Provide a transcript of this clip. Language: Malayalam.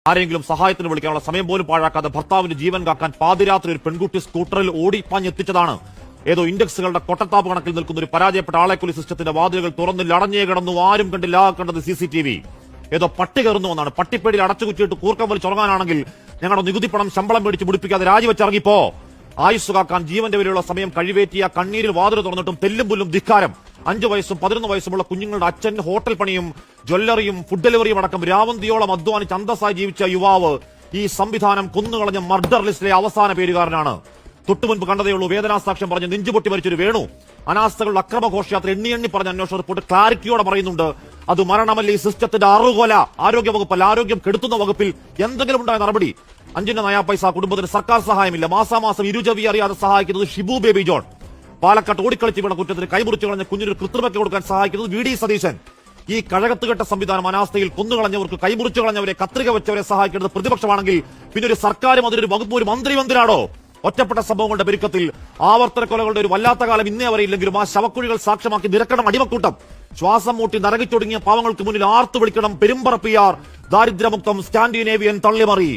ആരെങ്കിലും സഹായത്തിന് വിളിക്കാനുള്ള സമയം പോലും പാഴാക്കാതെ ഭർത്താവിന്റെ ജീവൻ കാക്കാൻ പാതിരാത്രി ഒരു പെൺകുട്ടി സ്കൂട്ടറിൽ ഓടിപ്പാഞ്ഞെത്തിച്ചതാണ്. ഏതോ ഇൻഡെക്സുകളുടെ കൊട്ടത്താപ്പ് കണക്കിൽ നിൽക്കുന്ന ഒരു പരാജയപ്പെട്ട ആളെക്കൊലി സിസ്റ്റത്തിന്റെ വാതിലുകൾ തുറന്നില്ല, അടഞ്ഞേ കിടന്നു, ആരും കണ്ടില്ല. കണ്ടത് CCTV. ഏതോ പട്ടി കയറുന്നു എന്നാണ്. പട്ടിപ്പേടിയിൽ അടച്ചുകുറ്റിയിട്ട് കൂർക്കം വലിച്ചുറങ്ങാനാണെങ്കിൽ ഞങ്ങളുടെ നികുതി പണം ശമ്പളം മേടിച്ച് മുടിപ്പിക്കാതെ രാജിവെച്ചിറങ്ങിപ്പോ. ആയുസ് കാക്കാൻ ജീവന്റെ വിലയുള്ള സമയം കഴിവേറ്റിയ കണ്ണീരിൽ വാതിൽ തുറന്നിട്ടും തെല്ലും പുല്ലും ധിക്കാരം. 5 വയസ്സും 11 വയസ്സുമുള്ള കുഞ്ഞുങ്ങളുടെ അച്ഛൻ ഹോട്ടൽ പണിയും ജ്വല്ലറിയും ഫുഡ് ഡെലിവറിയും അടക്കം രാവന്തിയോളം അധ്വാനിച്ച് അന്തസ്സായി ജീവിച്ച യുവാവ് ഈ സംവിധാനം കൊന്നുകളഞ്ഞ മർഡർ ലിസ്റ്റിലെ അവസാന പേരുകാരനാണ്. തൊട്ടുമുൻപ് കണ്ടതേയുള്ളൂ വേദനാസാക്ഷ്യം പറഞ്ഞ് നെഞ്ചുപൊട്ടി മരിച്ചൊരു വേണു. അനാസ്ഥകളുടെ അക്രമഘോഷയാത്ര എണ്ണി പറഞ്ഞ അന്വേഷണ റിപ്പോർട്ട് ക്ലാരിറ്റിയോടെ പറയുന്നുണ്ട്. അത് മരണമല്ല, ഈ സിസ്റ്റത്തിന്റെ അറുകൊല. ആരോഗ്യ വകുപ്പല്ല, ആരോഗ്യം കെടുത്തുന്ന വകുപ്പിൽ എന്തെങ്കിലും ഉണ്ടായ നടപടി. 5 നയാ പൈസ കുടുംബത്തിന് സർക്കാർ സഹായമില്ല. മാസാമാസം ഇരുചവി അറിയാതെ സഹായിക്കുന്നത് ഷിബു ബേബി ജോൺ. പാലക്കാട്ട് ഓടിക്കളിച്ച് വീണ കുറ്റത്തിന് കൈമുറിച്ചു കളഞ്ഞ കുഞ്ഞിന് കൃത്രിമയ്ക്ക് കൊടുക്കാൻ സഹായിക്കുന്നത് VD സതീശൻ. ഈ കഴകത്തുകെട്ട സംവിധാനം അനാസ്ഥയിൽ കൊന്നുകളഞ്ഞവർക്ക്, കൈമുറിച്ചു കളഞ്ഞവരെ, കത്രിക വെച്ചവരെ സഹായിക്കുന്നത് പ്രതിപക്ഷമാണെങ്കിൽ പിന്നെ ഒരു സർക്കാരും അതിലൊരു വകുപ്പ്, ഒരു മന്ത്രി മന്ദിരാണോ? ഒറ്റപ്പെട്ട സംഭവങ്ങളുടെ പെരുക്കത്തിൽ ആവർത്തന കൊലകളുടെ ഒരു വല്ലാത്ത കാലം ഇന്നേ വരെ ഇല്ലെങ്കിലും ആ ശവക്കുഴികൾ സാക്ഷ്യമാക്കി നിരക്കണം അടിമക്കൂട്ടം. ശ്വാസം മൂട്ടി നരകിച്ചൊടുങ്ങിയ പാവങ്ങൾക്ക് മുന്നിൽ ആർത്തു വിളിക്കണം പെരുമ്പറ PR. ദാരിദ്ര്യമുക്തം സ്കാൻഡിനേവിയൻ തള്ളിമറി.